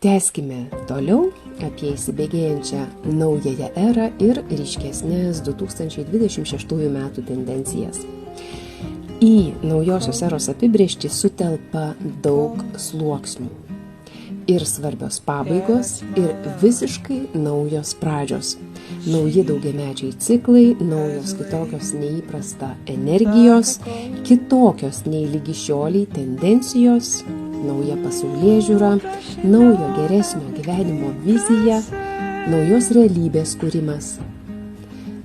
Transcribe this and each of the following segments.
Tęskime toliau apie įsibėgėjančią naująją erą ir ryškesnės 2026 metų tendencijas. Į naujosios eros apibrėžtį sutelpa daug sluoksnių. Ir svarbios pabaigos, ir visiškai naujos pradžios. Nauji daugiamečiai ciklai, naujos kitokios neįprasta energijos, kitokios nei lygi šioliai tendencijos, nauja pasaulėžiūra, naujo geresnio gyvenimo vizija, naujos realybės kūrimas.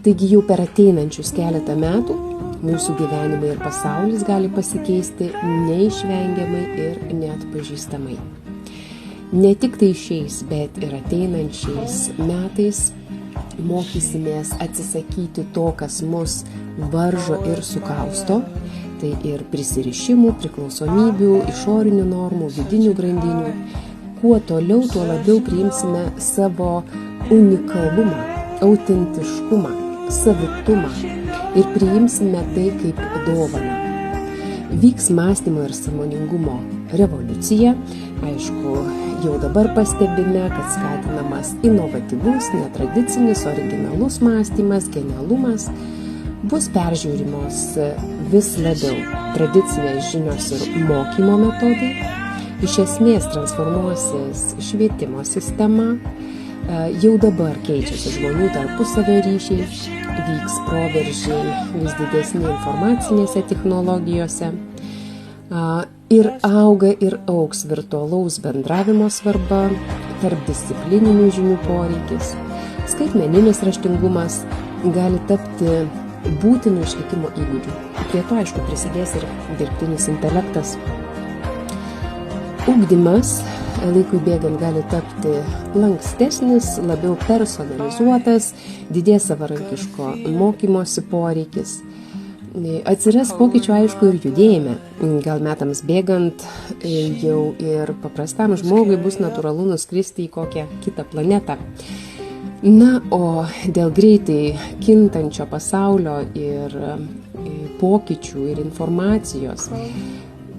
Taigi jau per ateinančius keletą metų mūsų gyvenimai ir pasaulis gali pasikeisti neišvengiamai ir neatpažįstamai. Ne tik tai šiais, bet ir ateinančiais metais mokysimės atsisakyti to, kas mus varžo ir sukausto, tai ir prisirišimų, priklausomybių, išorinių normų, vidinių grandinių. Kuo toliau, tuo labiau priimsime savo unikalumą, autentiškumą, savitumą ir priimsime tai kaip dovaną. Vyks mąstymo ir sąmoningumo revoliucija. Aišku, jau dabar pastebime, kad skatinamas inovatyvus, netradicinis, originalus mąstymas, genialumas. Bus peržiūrimos vis labiau tradicinės žinios ir mokymo metodai. Iš esmės transformuosis švietimo sistema. Jau dabar keičiasi žmonių tarpusavio ryšiai, vyks proveržiai vis didesni informacinėse technologijose. Ir auga ir augs virtualaus bendravimo svarba, tarpdisciplininių žinių poreikis. Skaitmeninis raštingumas gali tapti būtinų išlikimo įgūdžių. Prie to, aišku, prisidės ir dirbtinis intelektas. Ugdymas laikui bėgant gali tapti lankstesnis, labiau personalizuotas, didės savarankiško mokymosi poreikis. Atsiras pokyčių, aišku, ir judėjime. Gal metams bėgant jau ir paprastam žmogui bus natūralu nuskristi į kokią kitą planetą. Na, o dėl greitai kintančio pasaulio ir pokyčių ir informacijos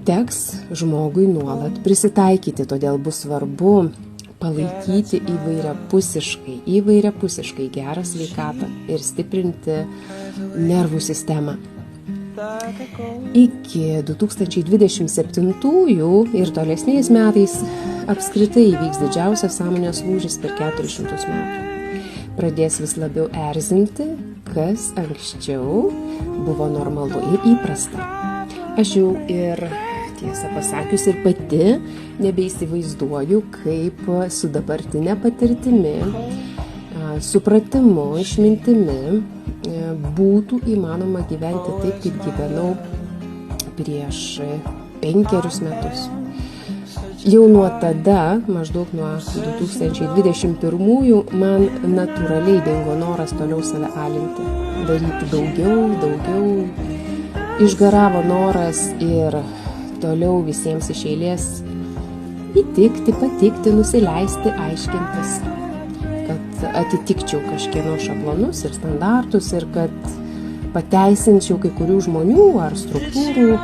teks žmogui nuolat prisitaikyti, todėl bus svarbu palaikyti įvairiapusiškai gerą sveikatą ir stiprinti nervų sistemą. Iki 2027 ir tolesniais metais apskritai įvyks didžiausias sąmonės lūžis per 400 metų. Pradės vis labiau erzinti, kas anksčiau buvo normalu ir įprasta. Aš jau ir, tiesą pasakius, ir pati nebeįsivaizduoju, kaip su dabartinė patirtimi, supratimu, išmintimi būtų įmanoma gyventi taip, kaip gyvenau prieš 5 metus. Jau nuo tada, maždaug nuo 2021, man natūraliai dingo noras toliau save alinti, daryti daugiau. Išgaravo noras ir toliau visiems iš eilės įtikti, patikti, nusileisti, aiškintis, kad atitikčiau kažkieno šablonus ir standartus ir kad pateisinčiau kai kurių žmonių ar struktūrų,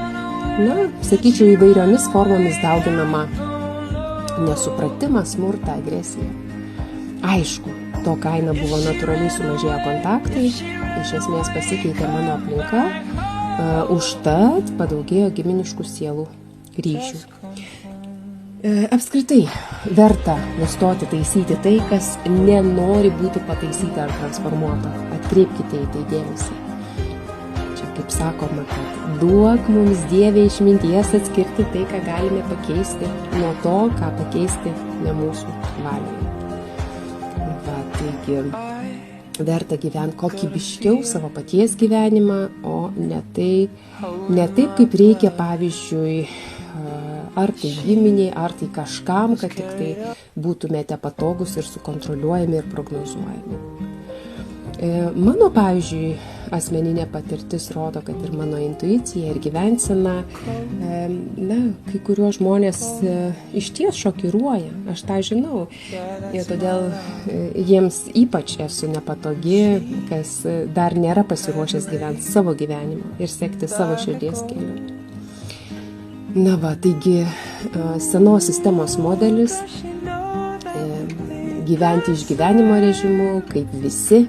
sakyčiau, įvairiomis formomis dauginamą nesupratimą, smurtą, agresiją. Aišku, to kaina buvo natūraliai sumažėję kontaktai, iš esmės pasikeitė mano aplinka, užtat padaugėjo giminiškų sielų ryšių. Apskritai, verta nustoti taisyti tai, kas nenori būti pataisyta ar transformuota. Atkreipkite į tai dėmesį. Čia kaip sakoma, kad duok mums Dieve išminties atskirti tai, ką galime pakeisti, nuo to, ką pakeisti ne mūsų valioje. Taigi, verta gyventi kokybiškiau savo paties gyvenimą, o ne taip, kaip reikia, pavyzdžiui, ar tai giminiai, ar tai kažkam, kad tik tai būtumėte patogus ir sukontroliuojami ir prognozuojami. Mano, pavyzdžiui, asmeninė patirtis rodo, kad ir mano intuicija ir gyvensena, kai kuriuos žmonės išties šokiruoja, aš tą žinau. Ir todėl jiems ypač esu nepatogi, kas dar nėra pasiruošęs gyventi savo gyvenimą ir sekti savo širdies keliu. Taigi senos sistemos modelis gyventi išgyvenimo režimu, kaip visi,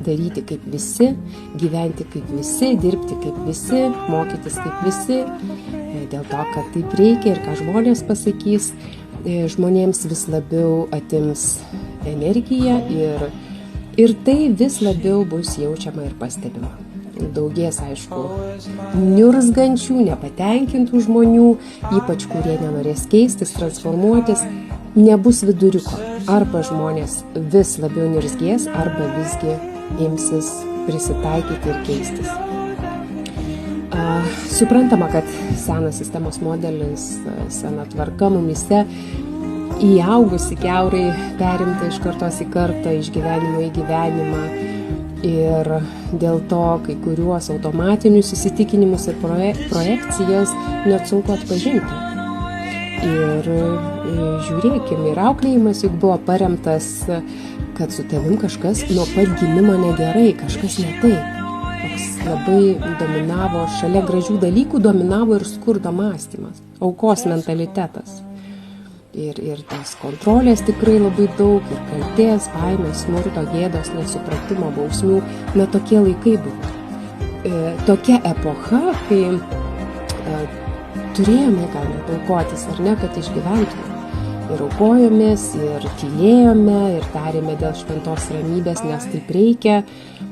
daryti kaip visi, gyventi kaip visi, dirbti kaip visi, mokytis kaip visi, dėl to, kad taip reikia ir ką žmonės pasakys, žmonėms vis labiau atims energiją ir tai vis labiau bus jaučiama ir pastebima. Daugės, aišku, niurzgančių, nepatenkintų žmonių, ypač kurie nenorės keistis, transformuotis, nebus viduriuko. Arba žmonės vis labiau niurzgės, arba visgi imsis prisitaikyti ir keistis. Suprantama, kad senas sistemos modelis, sena tvarka mumise įaugusi kiaurai perimta iš kartos į kartą, iš gyvenimo į gyvenimą. Ir dėl to kai kuriuos automatinius įsitikinimus ir projekcijas net sunku atpažinti. Ir žiūrėkime, ir auklėjimas juk buvo paremtas, kad su tavim kažkas nuo pat gimimo negerai, kažkas ne taip. Toks labai dominavo, šalia gražių dalykų dominavo ir skurdo mąstymas, aukos mentalitetas. Ir tas kontrolės tikrai labai daug, ir kaltės, baimės, smurto, gėdos, nesupratimo, bausmių, na tokie laikai buvo. Tokia epocha, kai turėjome ką net aukotis, ar ne, kad išgyventume. Ir aukojomės, ir tylėjome, ir tarėme dėl šventos ramybės, nes taip reikia,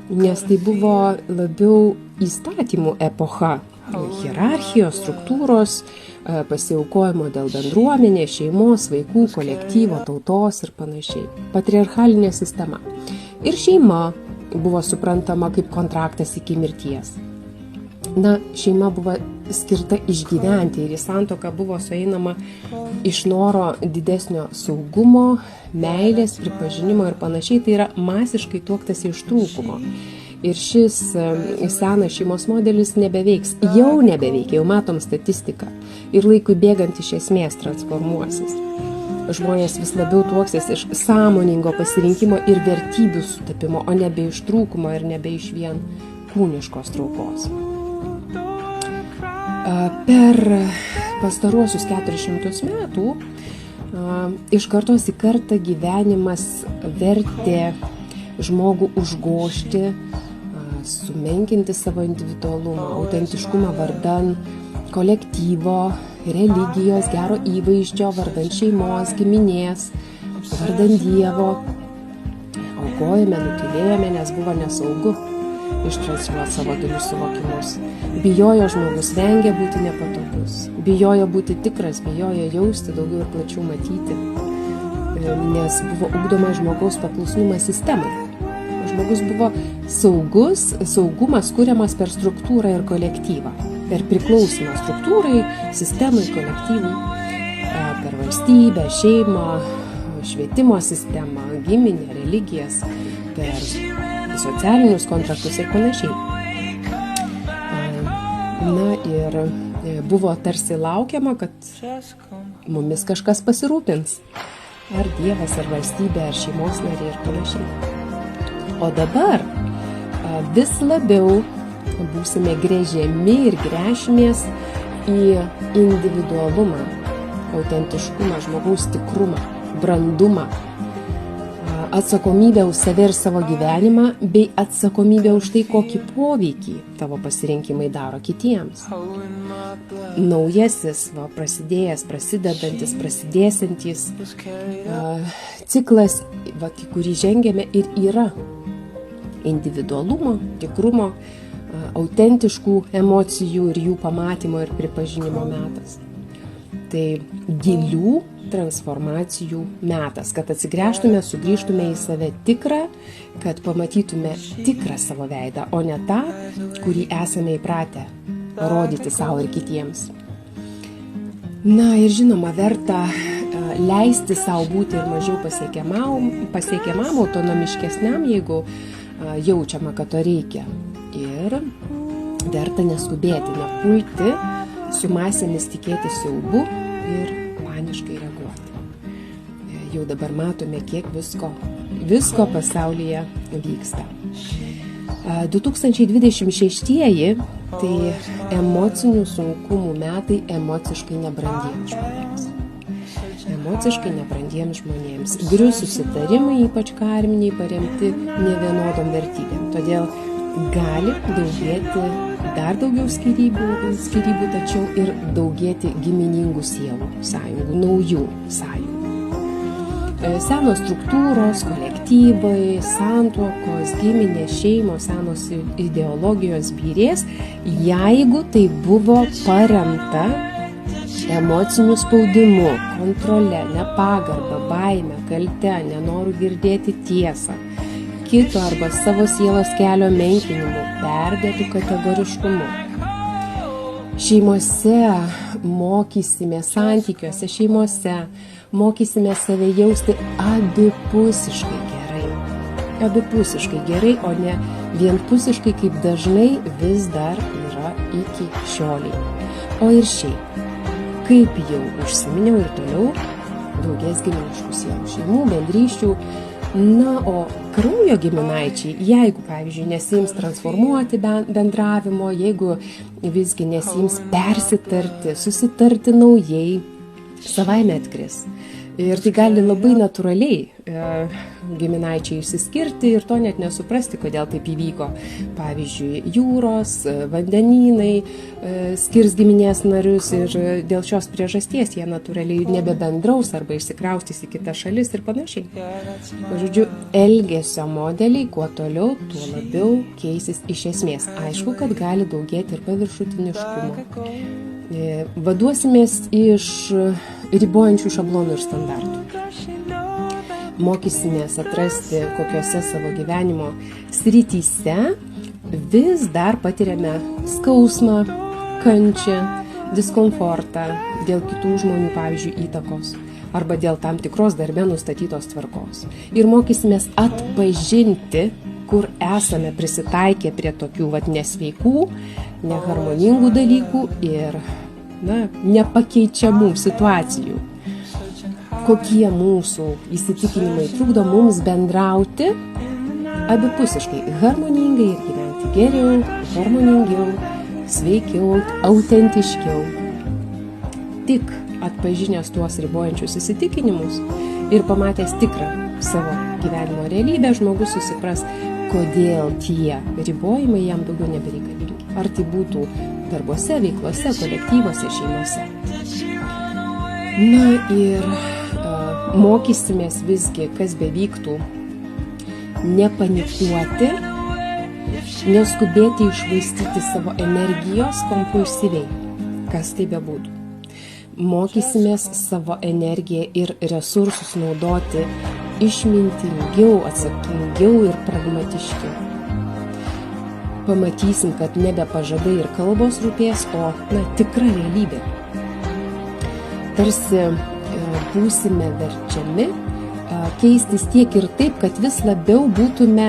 nes tai buvo labiau įstatymų epocha. Hierarchijos, struktūros, pasiaukojimo dėl bendruomenės, šeimos, vaikų, kolektyvo, tautos ir panašiai. Patriarchalinė sistema. Ir šeima buvo suprantama kaip kontraktas iki mirties. Na, šeima buvo skirta išgyventi ir į santuoką buvo sueinama iš noro didesnio saugumo, meilės, pripažinimo ir panašiai. Tai yra masiškai tuoktasi iš trūkumo. Ir šis senas šeimos modelis nebeveiks, jau nebeveikia, jau matom statistiką. Ir laikui bėgant iš esmės transformuosis. Žmonės vis labiau tuoksis iš sąmoningo pasirinkimo ir vertybių sutapimo, o nebe iš trūkumo ir nebe iš vien kūniškos traukos. Per pastaruosius 400 metų iš kartos į kartą gyvenimas vertė žmogų užgožti, sumenkinti savo individualumą, autentiškumą vardan kolektyvo, religijos, gero įvaizdžio, vardan šeimos, giminės, vardan Dievo. Aukojame, nutylėjome, nes buvo nesaugu ištransliuoti savo gilius suvokimus. Bijojo žmogus, vengė būti nepatogus, bijojo būti tikras, bijojo jausti, daugiau ir plačiau matyti, nes buvo ugdoma žmogaus paklusnumas sistemai. Žmogus buvo saugumas kuriamas per struktūrą ir kolektyvą, per priklausymą struktūrai, sistemai, kolektyvui, per valstybę, šeimą, švietimo sistemą, giminę, religijas, per socialinius kontraktus ir panašiai. Na ir buvo tarsi laukiama, kad mumis kažkas pasirūpins. Ar Dievas, ar valstybė, ar šeimos nariai ir panašiai. O dabar vis labiau būsime gręžiami ir gręšimės į individualumą, autentiškumą, žmogaus tikrumą, brandumą, atsakomybę už save ir savo gyvenimą, bei atsakomybę už tai, kokį poveikį tavo pasirinkimai daro kitiems. Naujasis, prasidedantis, prasidėsiantis ciklas, į kurį žengėme, ir yra individualumo, tikrumo, autentiškų emocijų ir jų pamatymo ir pripažinimo metas. Tai gilių transformacijų metas, kad atsigręžtume, sugrįžtume į save tikrą, kad pamatytume tikrą savo veidą, o ne tą, kurį esame įpratę rodyti savo ir kitiems. Na ir žinoma, verta leisti savo būti ir mažiau pasiekiamam, autonomiškesniam, jeigu jaučiama, kad to reikia. Ir verta neskubėti, nepulti, su masėmis tikėti siaubu ir paniškai reaguoti. Jau dabar matome, kiek visko pasaulyje vyksta. 2026-ieji tai emocinių sunkumų metai emociškai nebrandiems žmonėms. emociškai nebrandiems žmonėms. Grius susitarimai, ypač karminiai, paremti nevienodom vertybėm. Todėl gali daugėti dar daugiau skyrybų, tačiau ir daugėti giminingų sielų sąjungų, naujų sąjungų. Senos struktūros, kolektyvai, santuokos, giminės, šeimos, senos ideologijos byrės, jeigu tai buvo paremta emociniu spaudimu, kontrole, nepagarba, baime, kalte, nenoru girdėti tiesą, kito arba savo sielos kelio menkinimu, perdėtu kategoriškumu. Šeimose mokysime, santykiuose šeimose mokysime save jausti abipusiškai gerai. Abipusiškai gerai, o ne vienpusiškai, kaip dažnai vis dar yra iki šioliai. O ir šiaip, kaip jau užsiminiau ir toliau, daugės giminiškų sielų šeimų, bendrysčių. Na, o kraujo giminaičiai, jeigu, pavyzdžiui, nesiims transformuoti bendravimo, jeigu visgi nesiims persitarti, susitarti naujai, savaime atkris. Ir tai gali labai natūraliai giminaičiai išsiskirti ir to net nesuprasti, kodėl taip įvyko. Pavyzdžiui, jūros, vandenynai skirs giminės narius ir dėl šios priežasties jie natūraliai nebebendraus arba išsikraustys į kitas šalis ir panašiai. Žodžiu, elgesio modeliai kuo toliau, tuo labiau keisis iš esmės. Aišku, kad gali daugėti ir paviršutiniškumo. Vaduosimės iš ribojančių šablonų ir standartų. Mokysimės atrasti, kokiose savo gyvenimo srityse vis dar patiriame skausmą, kančią, diskomfortą dėl kitų žmonių, pavyzdžiui, įtakos arba dėl tam tikros darbe nustatytos tvarkos. Ir mokysimės atpažinti, kur esame prisitaikę prie tokių nesveikų, neharmoningų dalykų ir nepakeičiamų situacijų. Kokie mūsų įsitikinimai trukdo mums bendrauti abipusiškai, harmoningai ir gyventi geriau, harmoningiau, sveikiau, autentiškiau. Tik atpažinęs tuos ribojančius įsitikinimus ir pamatęs tikrą savo gyvenimo realybę, žmogus susipras, kodėl tie ribojimai jam daugiau nebereikalingi. Ar tai būtų darbuose, veiklose, kolektyvuose, šeimose. Na ir mokysimės visgi, kas bevyktų, nepanikuoti, neskubėti išvaistyti savo energijos kompulsyviai, kas tai bebūtų. Mokysimės savo energiją ir resursus naudoti išmintingiau, atsakingiau ir pragmatiškiau. Pamatysim, kad nebe pažadai ir kalbos rūpės, o tikra realybė. Tarsi būsime verčiami keistis tiek ir taip, kad vis labiau būtume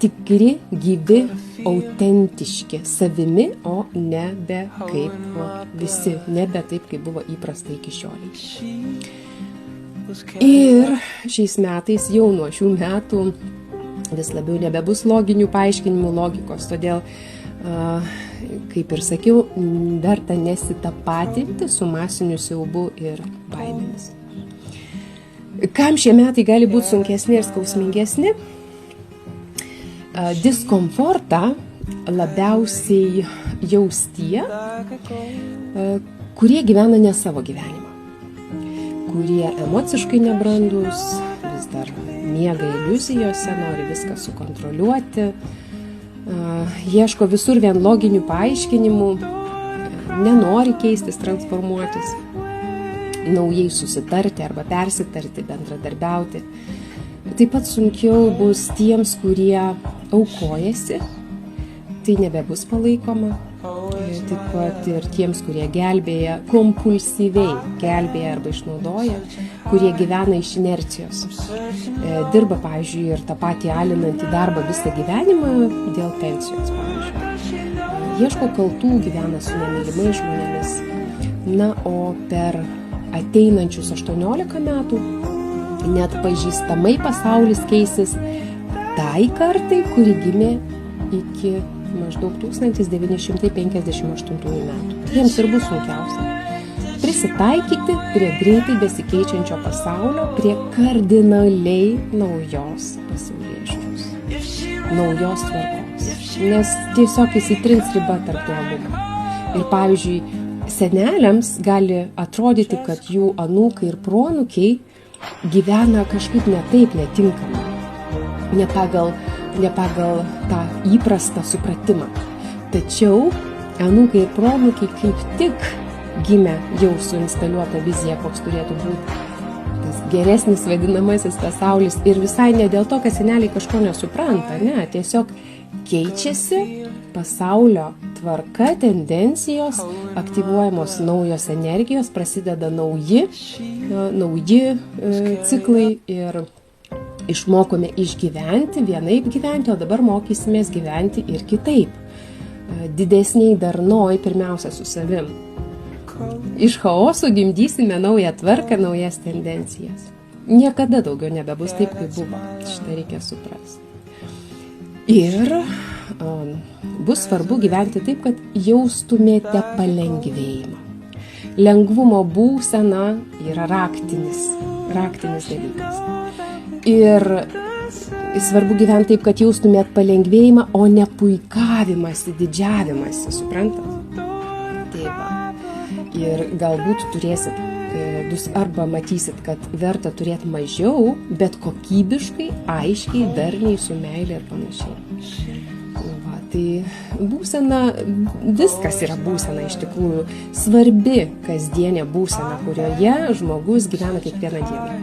tikri, gyvi, autentiški savimi, o nebe kaip visi, nebe taip, kaip buvo įprasta iki šioliai. Ir šiais metais, jau nuo šių metų, vis labiau nebebus loginių paaiškinimų, logikos, todėl, kaip ir sakiau, verta nesitapatinti su masiniu siaubu ir baimėmis. Kam šie metai gali būti sunkesni ir skausmingesni? Diskomfortą labiausiai jaus tie, kurie gyvena ne savo gyvenimą, kurie emociškai nebrandus, vis dar miega iliuzijose, nori viską sukontroliuoti, ieško visur vien loginių paaiškinimų, nenori keistis, transformuotis, naujai susitarti arba persitarti, bendradarbiauti. Taip pat sunkiau bus tiems, kurie aukojasi, tai nebebus palaikoma. Taip pat ir tiems, kurie gelbėja, kompulsyviai gelbėja arba išnaudoja, kurie gyvena iš inercijos. Dirba, pavyzdžiui, ir tą patį alinantį darbą visą gyvenimą dėl pensijos, pavyzdžiui. Ieško kaltų, gyvena su nemylimais žmonėmis. Na, o per ateinančius 18 metų net pažįstamai pasaulis keisis tai kartai, kuri gimė iki maždaug 1958 metų. Jiems ir bus sunkiausia prisitaikyti prie greitai besikeičiančio pasaulio, prie kardinaliai naujos pasaulėžiūros, naujos tvarkos, nes tiesiog įsitrins riba tarp dualumo. Ir pavyzdžiui, seneliams gali atrodyti, kad jų anūkai ir proanūkiai gyvena kažkaip ne taip, netinkamai, ne pagal tą įprastą supratimą. Tačiau anūkai ir proanūkiai kaip tik gimė jau su instaliuota vizija, koks turėtų būti tas geresnis vadinamasis pasaulis. Ir visai ne dėl to, kad seneliai kažko nesupranta, ne, tiesiog keičiasi pasaulio tvarka, tendencijos, aktyvuojamos naujos energijos, prasideda nauji ciklai ir išmokome išgyventi, vienaip gyventi, o dabar mokysimės gyventi ir kitaip. Didesniai darnoj, pirmiausia su savim. Iš chaoso gimdysime naują tvarką, naujas tendencijas. Niekada daugiau nebebus taip, kaip buvo. Šitą reikia suprasti. Ir bus svarbu gyventi taip, kad jaustumėte palengvėjimą. Lengvumo būsena yra raktinis dalykas. Ir svarbu gyventi taip, kad jaustumėt palengvėjimą, o ne puikavimąsi, didžiavimąsi, suprantat? Tai va. Ir galbūt turėsit, arba matysit, kad verta turėti mažiau, bet kokybiškai, aiškiai, darniai, su meilė ir panašiai. Va, tai būsena, viskas yra būsena iš tikrųjų, svarbi kasdienė būsena, kurioje žmogus gyvena kiekvieną dieną.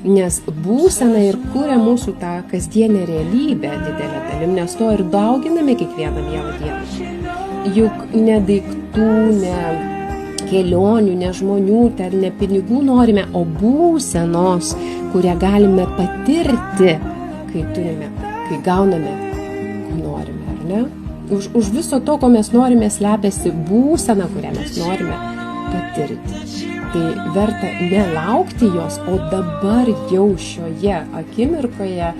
Nes būsena ir kuria mūsų tą kasdienę realybę didelę dalim, nes to ir dauginame kiekvieną mielą dieną. Juk ne daiktų, ne kelionių, ne žmonių, ne pinigų norime, o būsenos, kurią galime patirti, kai gauname, ko norime, ar ne? Už viso to, ko mes norime, slepiasi būsena, kurią mes norime patirti. Tai verta nelaukti jos, o dabar jau šioje akimirkoje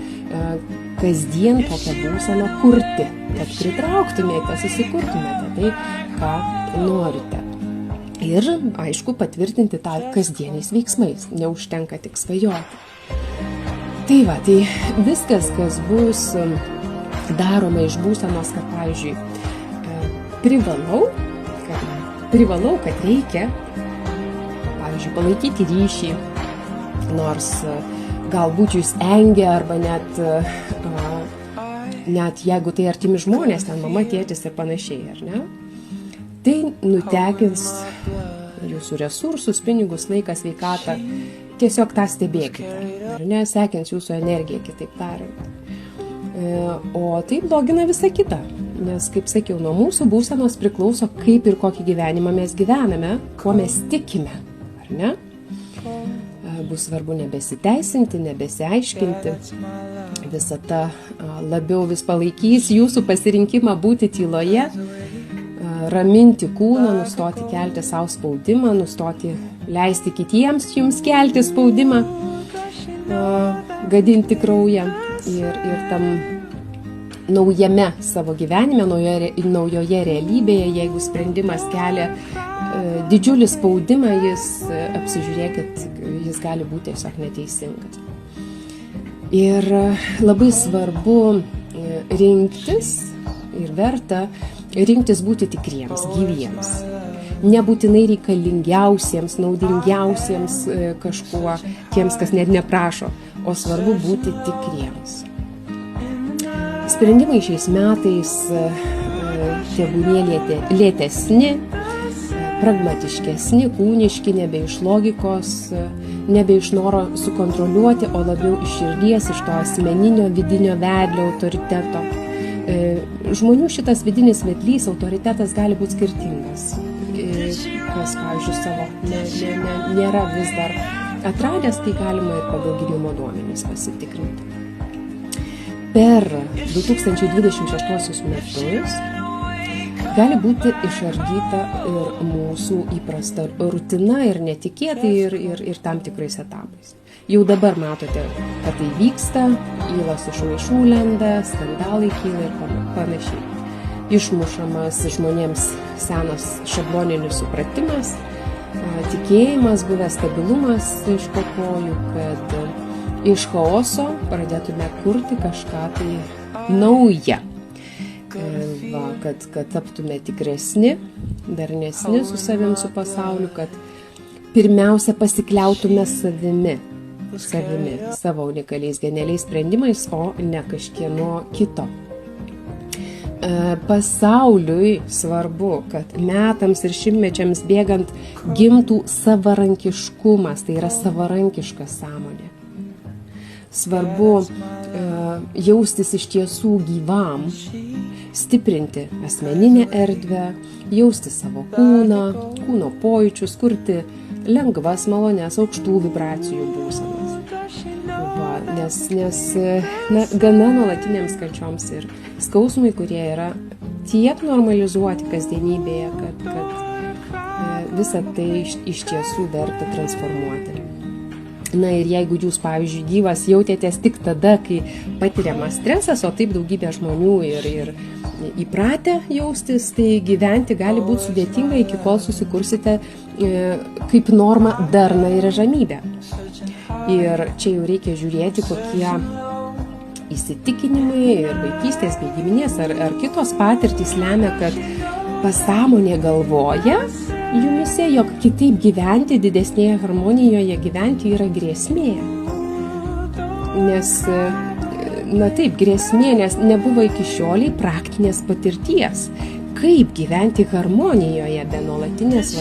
kasdien tokią būseną kurti, kad pritrauktumėte, susikurtumėte tai, ką norite. Ir, aišku, patvirtinti tą kasdieniais veiksmais, neužtenka tik svajoti. Tai va, tai viskas, kas bus daroma iš būsenos, kad, pavyzdžiui, privalau, kad reikia, pavyzdžiui, palaikyti ryšį, nors galbūt jūs engia, arba net jeigu tai artimi žmonės, ten mama, tėtis ir panašiai, ar ne? Tai nutekins jūsų resursus, pinigus, laiką, sveikatą. Tiesiog tą stebėkite, ar ne? Sekins jūsų energiją, kitaip tariant. O tai blogina visą kitą. Nes, kaip sakiau, nuo mūsų būsenos priklauso, kaip ir kokį gyvenimą mes gyvename, kuo mes tikime, ar ne? Bus svarbu nebesiteisinti, nebesiaiškinti. Visata labiau vis palaikys jūsų pasirinkimą būti tyloje, raminti kūną, nustoti kelti savo spaudimą, nustoti leisti kitiems jums kelti spaudimą, gadinti kraują ir tam naujame savo gyvenime, naujoje realybėje, jeigu sprendimas kelia didžiulį spaudimą, apsižiūrėkit, jis gali būti tiesiog neteisingas. Ir labai svarbu rinktis ir verta rinktis būti tikriems, gyviems. Nebūtinai reikalingiausiems, naudingiausiems kažkuo, tiems, kas net neprašo, o svarbu būti tikriems. Sprendimai šiais metais tebūnie lėtesni, pragmatiškesni, kūniški, nebe iš logikos, nebe iš noro sukontroliuoti, o labiau iš širdies, iš to asmeninio vidinio vedlio autoriteto. Žmonių šitas vidinis vedlys, autoritetas gali būti skirtingas. Kas, pavyzdžiui, savo nėra vis dar atradęs, tai galima ir pagal gimimo duomenis pasitikrinti. Per 2026 metus gali būti išardyta ir mūsų įprasta rutina ir netikėtai ir tam tikrais etapais. Jau dabar matote, kad tai vyksta, ylos iš maišų lenda, skandalai kyla ir panašiai. Išmušamas žmonėms senas šabloninis supratimas, tikėjimas, buvęs stabilumas iš po kojų, kad iš chaoso pradėtume kurti kažką tai naują. Kad taptume tikresni, darnesni su savim, su pasauliu, kad pirmiausia pasikliautume savimi, savo unikaliais genialiais sprendimais, o ne kažkieno kito. Pasauliui svarbu, kad metams ir šimtmečiams bėgant gimtų savarankiškumas, tai yra savarankiška sąmonė. Svarbu jaustis iš tiesų gyvam, stiprinti asmeninę erdvę, jausti savo kūną, kūno pojūčius, kurti lengvas, malonias, aukštų vibracijų būsenas. Nes gana nuolatinėms kančioms ir skausmui, kurie yra tiek normalizuoti kasdienybėje, kad visą tai iš tiesų verta transformuoti. Na ir jeigu jūs, pavyzdžiui, gyvas jautėtės tik tada, kai patiriamas stresas, o taip daugybė žmonių ir įpratę jaustis, tai gyventi gali būti sudėtinga, iki kol susikursite kaip norma darną ir ramybę. Ir čia jau reikia žiūrėti, kokie įsitikinimai ir vaikystės, bei giminės ar kitos patirtys lemia, kad pasąmonė galvoja jumise, jog kitaip gyventi, didesnėje harmonijoje gyventi yra grėsmė. Nes, grėsmė, nes nebuvo iki šioliai praktinės patirties. Kaip gyventi harmonijoje be nuolatinės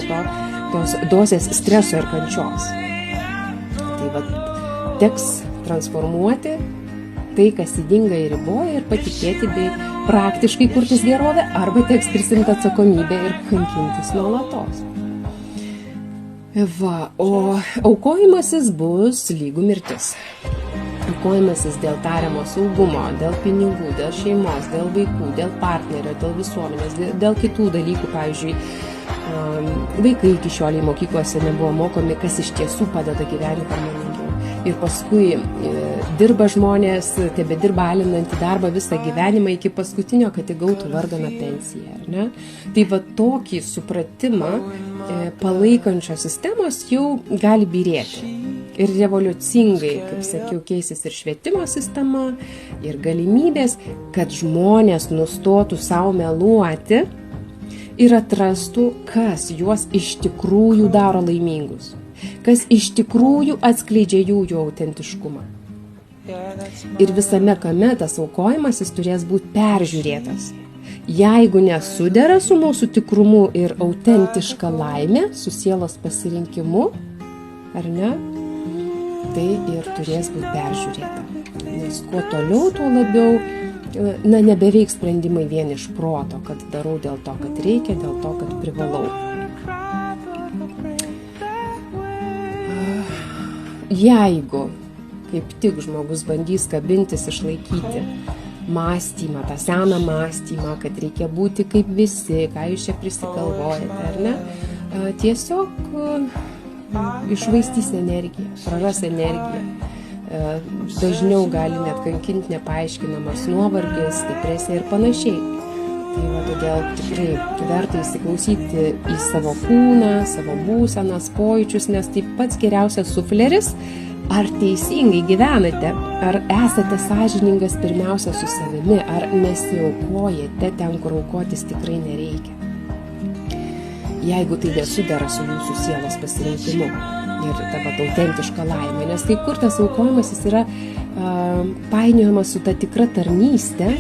tos dozės streso ir kančios. Tai teks transformuoti tai, kas ydinga ir riboja, ir patikėti bei praktiškai kurtis gerovę, arba teks prisimti atsakomybę ir kankintis nuolatos. O aukojimasis bus lygų mirtis. Aukojimasis dėl tariamo saugumo, dėl pinigų, dėl šeimos, dėl vaikų, dėl partnerio, dėl visuomenės, dėl kitų dalykų, pavyzdžiui, vaikai iki šioliai mokyklose nebuvo mokomi, kas iš tiesų padeda gyventi harmoningiau. Ir paskui dirba žmonės, tebedirba alinantį darbą visą gyvenimą iki paskutinio, kad įgautų varganą pensiją. Ar ne? Tai tokį supratimą palaikančios sistemos jau gali byrėti. Ir revoliucingai, kaip sakiau, keisis ir švietimo sistema, ir galimybės, kad žmonės nustotų savo meluoti ir atrastų, kas juos iš tikrųjų daro laimingus. Kas iš tikrųjų atskleidžia jų autentiškumą. Ir visame kame tas aukojimasis turės būti peržiūrėtas. Jeigu nesudera su mūsų tikrumu ir autentiška laimė, su sielos pasirinkimu, ar ne, tai ir turės būti peržiūrėta. Nes kuo toliau, tuo labiau, nebeveiks sprendimai vien iš proto, kad darau dėl to, kad reikia, dėl to, kad privalau. Jeigu kaip tik žmogus bandys kabintis išlaikyti mąstymą, tą seną mąstymą, kad reikia būti kaip visi, ką jūs čia prisigalvojate, ar ne, tiesiog išvaistys energiją, praras energiją. Dažniau gali net kankinti nepaaiškinamas nuovargis, depresija ir panašiai. Tai todėl tikrai verta įsiklausyti į savo kūną, savo būsenas, pojūčius, nes tai pats geriausias sufleris, ar teisingai gyvenate, ar esate sąžiningas pirmiausia su savimi, ar nesiaukojate ten, kur aukotis tikrai nereikia. Jeigu tai nesudera su jūsų sielos pasirinkimu ir ta autentiška laimė, nes kai kur tas aukojimas jis yra painiojamas su ta tikra tarnystė,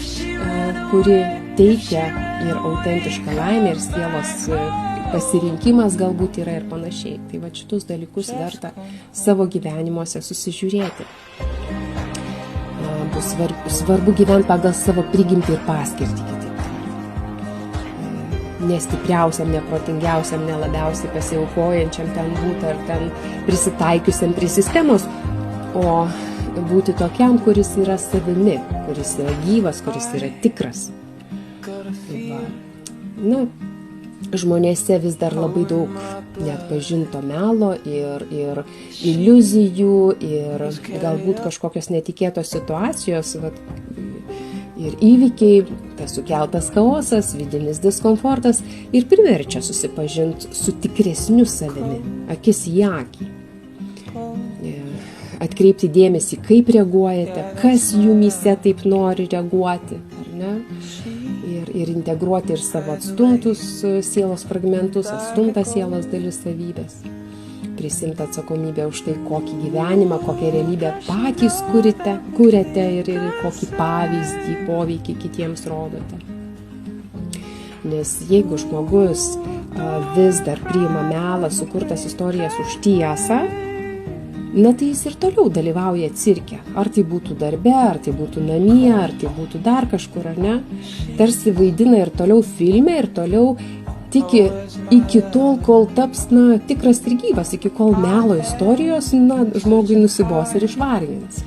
kuri teikia ir autentišką laimę, ir sielos pasirinkimas galbūt yra ir panašiai. Tai šitus dalykus verta savo gyvenimuose susižiūrėti. Bus svarbu gyventi pagal savo prigimtį ir paskirtį. Nestipriausiam, neprotingiausiam, nelabiausiai pasiaukojančiam ten būti ar ten prisitaikiusiam prie sistemos, o būti tokiam, kuris yra savimi, kuris yra gyvas, kuris yra tikras. Žmonėse vis dar labai daug neatpažinto melo ir iliuzijų ir galbūt kažkokios netikėtos situacijos ir įvykiai, tas sukeltas chaosas, vidinis diskomfortas ir priverčia susipažinti su tikresniu savimi, akis į akį. Atkreipti dėmesį, kaip reaguojate, kas jumyse taip nori reaguoti, ar ne? Ir integruoti ir savo atstumtus sielos fragmentus, atstumtas sielos dalis savybės. Prisimti atsakomybę už tai, kokį gyvenimą, kokią realybę patys kuriate ir kokį pavyzdį, poveikį kitiems rodote. Nes jeigu žmogus vis dar priima melą, sukurtas istorijas už tiesą, na tai jis ir toliau dalyvauja cirke. Ar tai būtų darbe, ar tai būtų namie, ar tai būtų dar kažkur, ar ne. Tarsi vaidina ir toliau filme, ir toliau tiki iki tol, kol taps tikras ir gyvas, iki kol melo istorijos žmogui nusibos ir išvargins.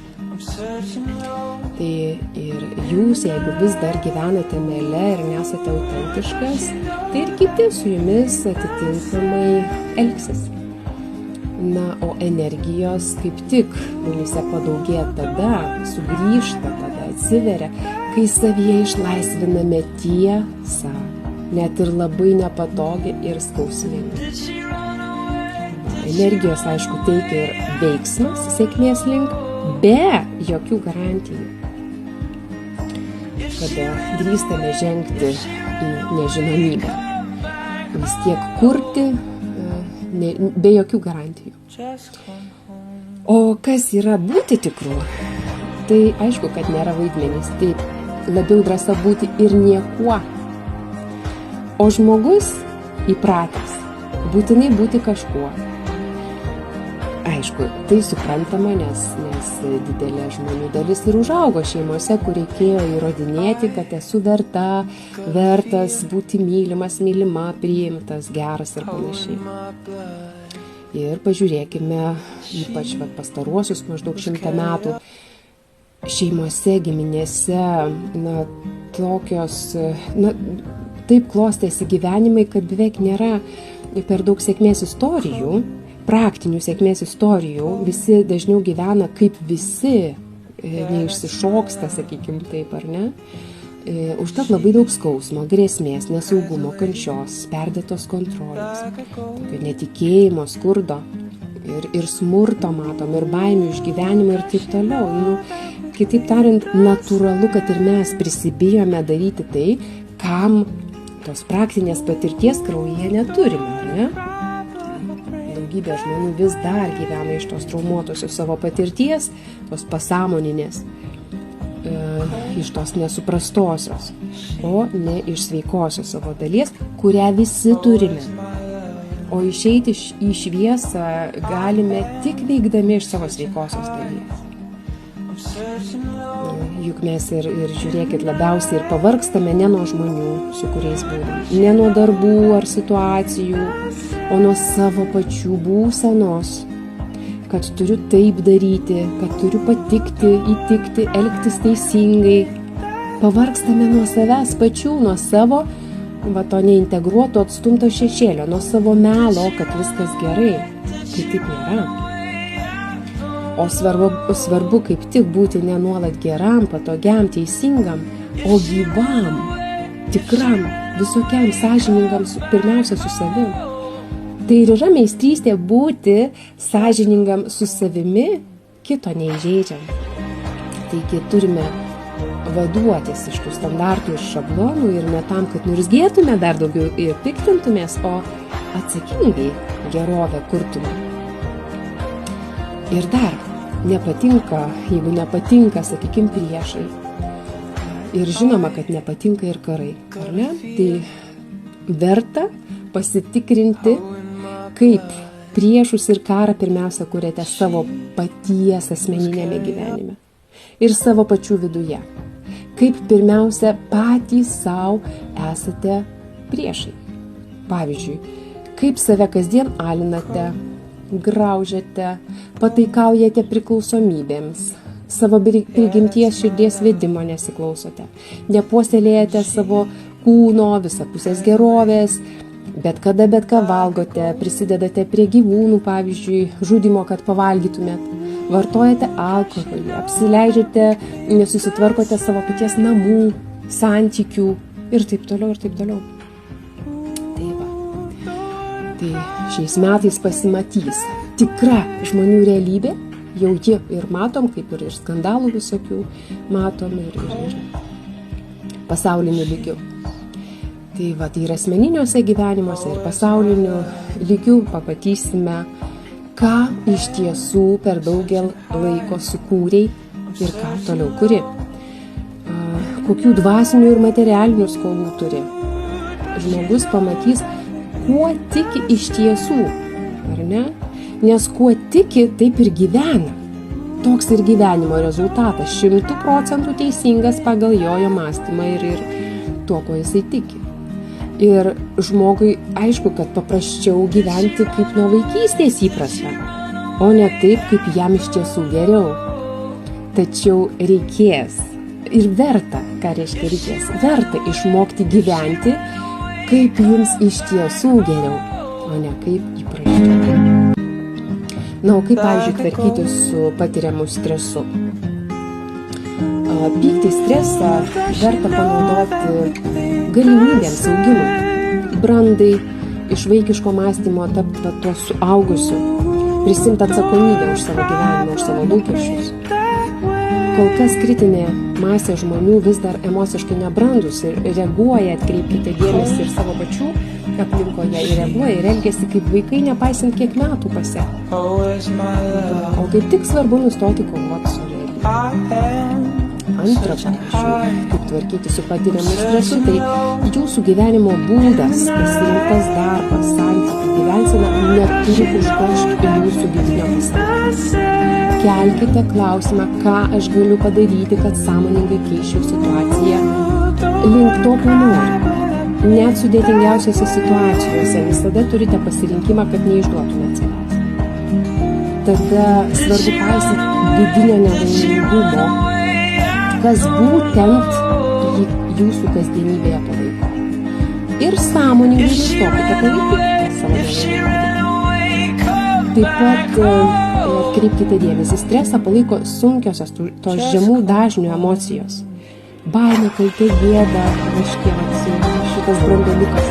Tai ir jūs, jeigu vis dar gyvenate mele ir nesate autentiškas, tai ir kiti su jumis atitinkamai elgsis. O energijos kaip tik mumyse padaugėja tada, sugrįžta tada, atsiveria, kai savyje išlaisviname tiesą, net ir labai nepatogi ir skausminga. Energijos, aišku, teikia ir veiksmas sėkmės link, be jokių garantijų. Kada drįstame žengti į nežinomybę, vis tiek kurti be jokių garantijų. O kas yra būti tikru? Tai aišku, kad nėra vaidmenys, tai labiau drąsa būti ir niekuo. O žmogus įpratęs būtinai būti kažkuo. Aišku, tai suprantama, nes didelė žmonių dalis ir užaugo šeimose, kur reikėjo įrodinėti, kad esu vertas būti mylimas, mylima, priimtas, geras ir panašiai. Ir pažiūrėkime, ypač pastaruosius maždaug 100 metų, šeimose, giminėse, taip klostėsi gyvenimai, kad beveik nėra per daug sėkmės istorijų, praktinių sėkmės istorijų, visi dažniau gyvena kaip visi, neišsišoksta, sakykim taip, ar ne? Užtat labai daug skausmo, grėsmės, nesaugumo, kančios, perdėtos kontrolės, tokio netikėjimo, skurdo ir smurto matom, ir baimių išgyvenimo ir taip toliau. Kitaip tariant, natūralu, kad ir mes prisibijome daryti tai, kam tos praktinės patirties kraujyje neturime, ar ne? Daugybė žmonių vis dar gyvena iš tos traumuotosios savo patirties, tos pasąmoninės, iš tos nesuprastosios, o ne iš sveikosios savo dalies, kurią visi turime. O išeiti į šviesą galime tik veikdami iš savo sveikosios dalies. Juk mes ir žiūrėkit, labiausiai ir pavargstame ne nuo žmonių, su kuriais būdame, ne nuo darbų ar situacijų, o nuo savo pačių būsenos, kad turiu taip daryti, kad turiu patikti, įtikti, elgtis teisingai. Pavargstame nuo savęs pačių, nuo savo, to neintegruoto atstumto šešėlio, nuo savo melo, kad viskas gerai. Tai taip nėra. O svarbu kaip tik būti ne nuolat geram, patogiam, teisingam, o gyvam, tikram, visokiam, sąžiningam, pirmiausia su savim. Tai ir yra meistrystė būti sąžiningam su savimi, kito neįžeidžiant. Taigi turime vaduotis iš tų standartų ir šablonų ir ne tam, kad nurzgėtume dar daugiau ir piktintumės, o atsakingai gerovę kurtume. Ir dar nepatinka, jeigu nepatinka, sakykim, priešai. Ir žinoma, kad nepatinka ir karai, ar ne? Tai verta pasitikrinti, kaip priešus ir karą pirmiausia kuriate savo paties asmeninėme gyvenime ir savo pačių viduje. Kaip pirmiausia patys savo esate priešai. Pavyzdžiui, kaip save kasdien alinate, graužiate, pataikaujate priklausomybėms, savo prigimties širdies vedimo nesiklausote, nepuoselėjate savo kūno, visapusės gerovės, bet kada bet ką valgote, prisidedate prie gyvūnų, pavyzdžiui, žudimo, kad pavalgytumėt, vartojate alkoholį, apsileidžiate, nesusitvarkote savo paties namų, santykių ir taip toliau, ir taip toliau. Tai va. Tai šiais metais pasimatys tikra žmonių realybė, jau ji ir matom, kaip ir skandalų visokių matom ir pasauliniu lygiu. Tai va, tai ir asmeniniuose gyvenimuose, ir pasauliniu lygiu pamatysime, ką iš tiesų per daugel laiko sukūrei ir ką toliau kuri. Kokių dvasinių ir materialinių skolų turi. Žmogus pamatys, kuo tiki iš tiesų, ar ne? Nes kuo tiki, taip ir gyvena. Toks ir gyvenimo rezultatas, 100% teisingas pagal jo mąstymą ir tuo, ko jisai tiki. Ir žmogui aišku, kad paprasčiau gyventi kaip nuo vaikystės įprasta, o ne taip, kaip jam iš tiesų geriau. Tačiau reikės ir verta, ką reiškia reikės, verta išmokti gyventi, kaip jums iš tiesų geriau, o ne kaip įprasčiau. Na, o kaip, pavyzdžiui, tvarkytis su patiriamu stresu? Pyktį, stresą verta panaudoti galimybėms augimui, brandai, iš vaikiško mąstymo tapti tuo suaugusiu, prisimti atsakomybę už savo gyvenimą, už savo lūkesčius. Kol kas kritinė masė žmonių vis dar emociškai nebrandus ir reaguoja, atkreipkite dėmesį ir savo pačių aplinkoje, ir reaguoja ir elgiasi kaip vaikai, nepaisant kiek metų pasė. O kaip tik svarbu nustoti kovoti su realybe. Antra, pavyzdžiui, kaip tvarkyti su patiriamu stresu, tai jūsų gyvenimo būdas, pasirinktas darbas, santykių, gyvensena neturi užgožti jūsų vidinio pasaulio. Kelkite klausimą, ką aš galiu padaryti, kad sąmoningai keičiau situaciją link to, ko noriu. Net sudėtingiausiose situacijose visada turite pasirinkimą, kad neišduotumėte savęs. Tada svarbu paisyti vidinio nelaimingumo, kas būtent jūsų kasdienybėje palaiko. Ir sąmoningai nustokite palaikyti savo nelaimingumo. Taip pat atkreipkite dėmesį, stresą palaiko sunkiosios tos žemų dažnių emocijos. Baimė, kaltė, gėda, šitas branduoliukas.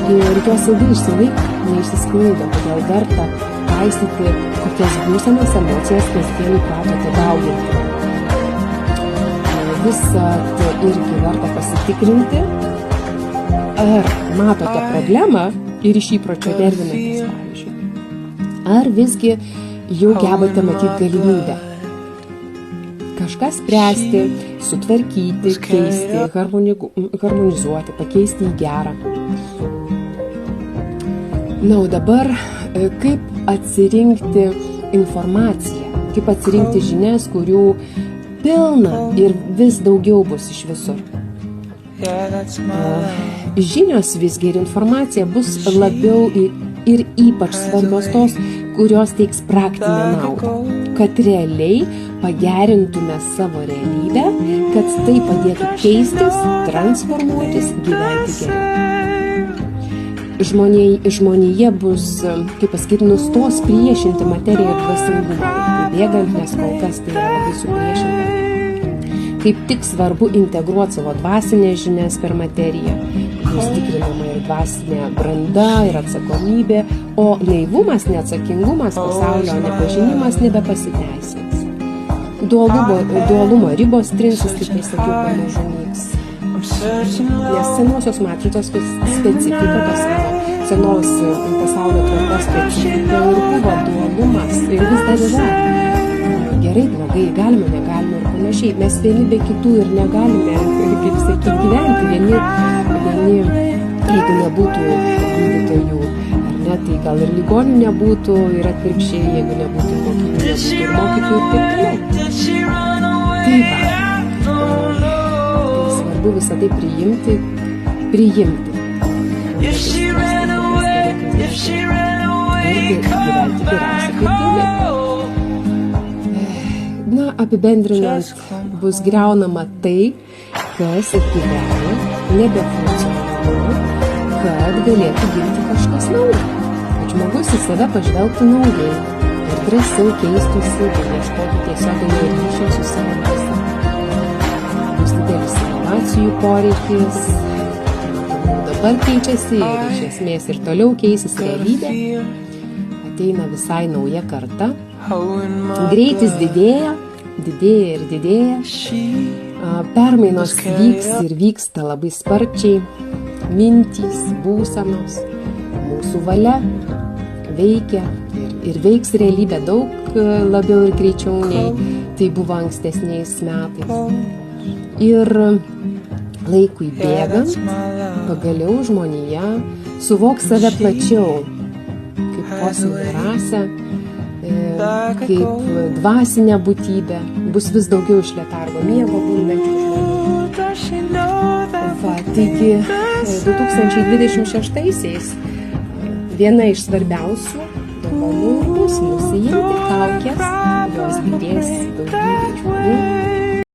Ir jos ilgai išsilaiko, neišsisklaido, todėl verta paisyti, kokias būsenas emocijas kasdien pratote dauginti. Visat irgi verta pasitikrinti, ar matote problemą ir iš įpročio nervinatės, pavyzdžiui. Ar visgi jau gebate matyti galimybę kažką spręsti, sutvarkyti, keisti, harmonizuoti, pakeisti į gerą. Na, o dabar kaip atsirinkti informaciją, kaip atsirinkti žinias, kurių pilna ir vis daugiau bus iš visur. Žinios visgi ir informacija bus labiau ir ypač svarbios tos, kurios teiks praktinę naudą, kad realiai pagerintume savo realybę, kad tai padėtų keistis, transformuotis, gyventi geriau. Žmonija bus, kaip pasakyti, nustos priešinti materiją ir dvasingumą, bėgant, nes kol kas tai yra labai supriešinta. Kaip tik svarbu integruoti savo dvasinės žinias per materiją. Bus tikrinama ir dvasinė branda, ir atsakomybė, o naivumas, neatsakingumas, pasaulio nepažinimas nebepasiteisins. Dualumo ribos trinsis, kaip ir sakiau, pamažu nyks. Nes senosios matricos specifika, tos senos pasaulio tvarkos specifika ir buvo dualumas ir vis dar yra. Gerai, blogai, galime, negalime ir panašiai. Mes vieni be kitų ir negalime, kaip sakyti, gyventi. Vieni, jeigu nebūtų gydytojų, ar ne, tai gal ir ligonių nebūtų, ir atvirkščiai, jeigu nebūtų mokinių, nebūtų ir mokytojų ir taip toliau. Tai va, tai svarbu visą tai priimti. Ir gyventi geriausiai kaip gali. Na, apibendrinant, bus griaunama tai, kas atgyvena, nebefunkcionuoja, kad galėtų gimti kažkas naujo. Kad žmogus į save pažvelgtų naujai ir drąsiau keistųsi ir ieškotų tiesioginio ryšio su savo dvasia. Bus didelis inovacijų jų poreikis dabar keičiasi ir iš esmės ir toliau keisis realybė. Ateina visai nauja karta. Greitis didėja ir didėja. Permainos vyks ir vyksta labai sparčiai. Mintys, būsenos, mūsų valia veikia ir veiks realybė daug labiau ir greičiau nei tai buvo ankstesniais metais. Ir laikui bėgant, pagaliau žmonija suvoks save plačiau, kaip kosminę rasę, kaip dvasinę būtybę, bus vis daugiau iš letargo miego bundančių žmonių. Taigi 2026-aisiais viena iš svarbiausių dovanų bus nusiimti kaukės, jos didės daugybė žmonių.